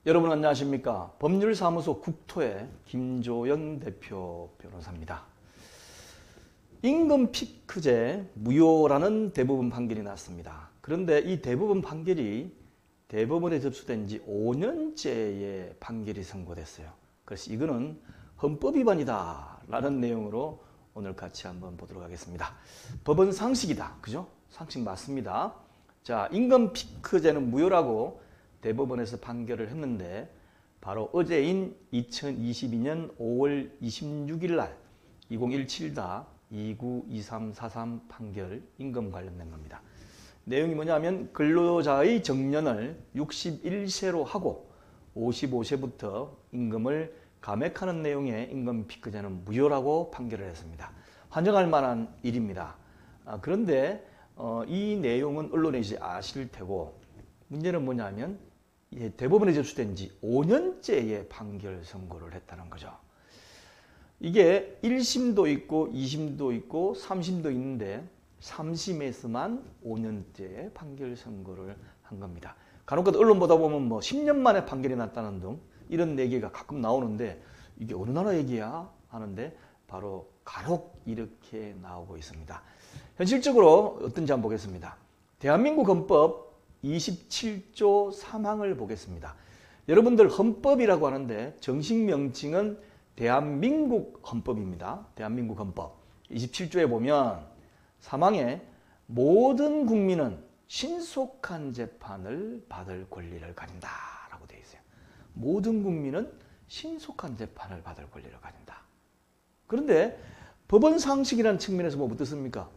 여러분 안녕하십니까? 법률사무소 국토의 김조연 대표 변호사입니다. 임금 피크제 무효라는 대법원 판결이 났습니다. 그런데 이 대법원 판결이 대법원에 접수된 지 5년째의 판결이 선고됐어요. 그래서 이거는 헌법 위반이다 라는 내용으로 오늘 같이 한번 보도록 하겠습니다. 법은 상식이다. 그죠? 상식 맞습니다. 자, 임금 피크제는 무효라고 대법원에서 판결을 했는데 바로 어제인 2022년 5월 26일 날 2017-292343 판결 임금 관련된 겁니다. 내용이 뭐냐면 근로자의 정년을 61세로 하고 55세부터 임금을 감액하는 내용의 임금 피크제는 무효라고 판결을 했습니다. 환영할 만한 일입니다. 그런데 이 내용은 언론에 이제 아실 테고 문제는 뭐냐면 대법원에 접수된 지 5년째의 판결 선고를 했다는 거죠. 이게 1심도 있고 2심도 있고 3심도 있는데 3심에서만 5년째 판결 선고를 한 겁니다. 간혹가다 언론 보다 보면 뭐 10년 만에 판결이 났다는 등 이런 얘기가 가끔 나오는데 이게 어느 나라 얘기야 하는데 바로 간혹 이렇게 나오고 있습니다. 현실적으로 어떤지 한번 보겠습니다. 대한민국 헌법 27조 3항을 보겠습니다. 여러분들 헌법이라고 하는데 정식 명칭은 대한민국 헌법입니다. 대한민국 헌법 27조에 보면 3항에 모든 국민은 신속한 재판을 받을 권리를 가진다 라고 되어 있어요. 모든 국민은 신속한 재판을 받을 권리를 가진다. 그런데 법원 상식이라는 측면에서 뭐 어떻습니까?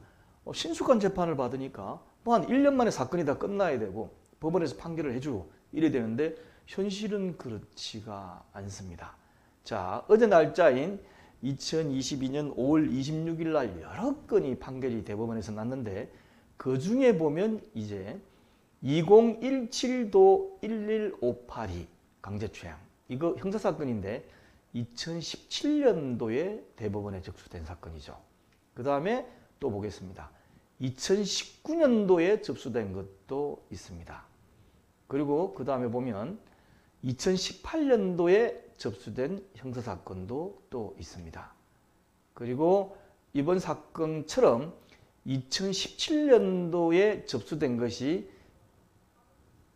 신속한 재판을 받으니까 뭐 한 1년 만에 사건이 다 끝나야 되고 법원에서 판결을 해주고 이래야 되는데 현실은 그렇지가 않습니다. 자, 어제 날짜인 2022년 5월 26일 날 여러 건이 판결이 대법원에서 났는데 그 중에 보면 이제 2017도 11582 강제추행 이거 형사사건인데 2017년도에 대법원에 접수된 사건이죠. 그 다음에 또 보겠습니다. 2019년도에 접수된 것도 있습니다. 그리고 그 다음에 보면 2018년도에 접수된 형사사건도 또 있습니다. 그리고 이번 사건처럼 2017년도에 접수된 것이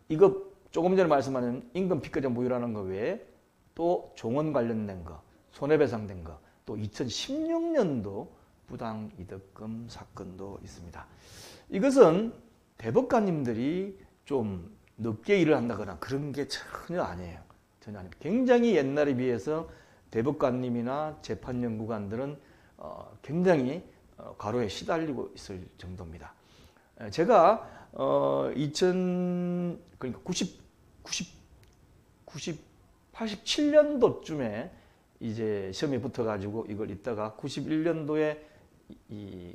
이거 조금 전에 말씀하신 임금 피크제 무효라는 거 외에 또 종원 관련된 거, 손해배상된 거, 또 2016년도 부당이득금 사건도 있습니다. 이것은 대법관님들이 좀 늦게 일을 한다거나 그런 게 전혀 아니에요. 전혀 아닙니다. 굉장히 옛날에 비해서 대법관님이나 재판연구관들은 굉장히 과로에 시달리고 있을 정도입니다. 제가 87년도쯤에 이제 시험에 붙어가지고 이걸 있다가 91년도에 이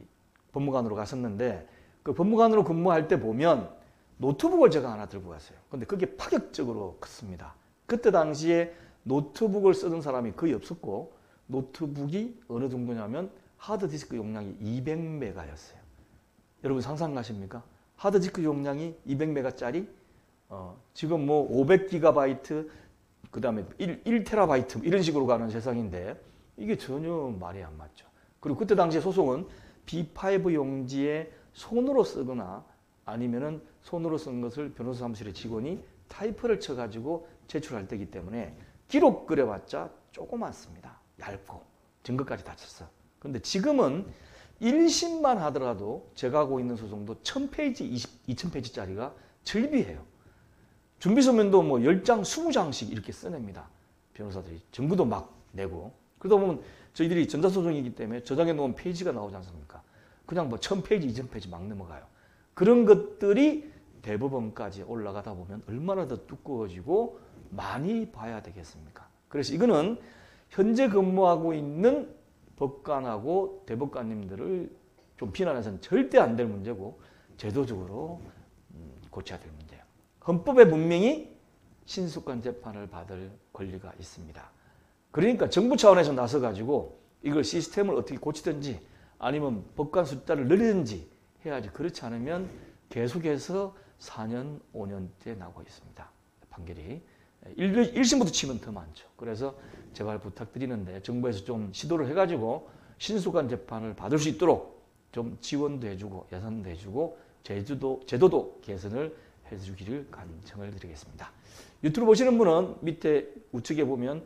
법무관으로 갔었는데 그 법무관으로 근무할 때 보면 노트북을 제가 하나 들고 갔어요. 근데 그게 파격적으로 컸습니다. 그때 당시에 노트북을 쓰던 사람이 거의 없었고 노트북이 어느 정도냐면 하드디스크 용량이 200메가였어요. 여러분 상상하십니까? 하드디스크 용량이 200메가짜리 지금 뭐 500GB 그 다음에 1TB 이런 식으로 가는 세상인데 이게 전혀 말이 안 맞죠. 그리고 그때 당시에 소송은 B5 용지에 손으로 쓰거나 아니면은 손으로 쓴 것을 변호사 사무실의 직원이 타이프를 쳐가지고 제출할 때이기 때문에 기록 그려봤자 조그맣습니다. 얇고 증거까지 다 쳤어. 그런데 지금은 1심만 하더라도 제가 하고 있는 소송도 1000페이지, 2000페이지짜리가 절비해요. 준비서면도 뭐 10장, 20장씩 이렇게 써냅니다. 변호사들이 정보도 막 내고 그러다 보면 저희들이 전자소송이기 때문에 저장해 놓은 페이지가 나오지 않습니까? 그냥 뭐 1000페이지, 2000페이지 막 넘어가요. 그런 것들이 대법원까지 올라가다 보면 얼마나 더 두꺼워지고 많이 봐야 되겠습니까? 그래서 이거는 현재 근무하고 있는 법관하고 대법관님들을 좀 비난해서는 절대 안 될 문제고 제도적으로 고쳐야 될 문제예요. 헌법에 분명히 신속한 재판을 받을 권리가 있습니다. 그러니까 정부 차원에서 나서가지고 이걸 시스템을 어떻게 고치든지 아니면 법관 숫자를 늘리든지 해야지. 그렇지 않으면 계속해서 4년, 5년째 나오고 있습니다. 판결이. 1심부터 치면 더 많죠. 그래서 제발 부탁드리는데 정부에서 좀 시도를 해가지고 신속한 재판을 받을 수 있도록 좀 지원도 해주고 예산도 해주고 제도도 개선을 해주기를 간청을 드리겠습니다. 유튜브 보시는 분은 밑에 우측에 보면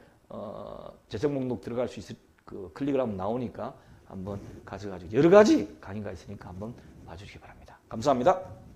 재생 목록 들어갈 수 있을 그 클릭을 하면 나오니까 한번 가져가지고 여러 가지 강의가 있으니까 한번 봐주시기 바랍니다. 감사합니다.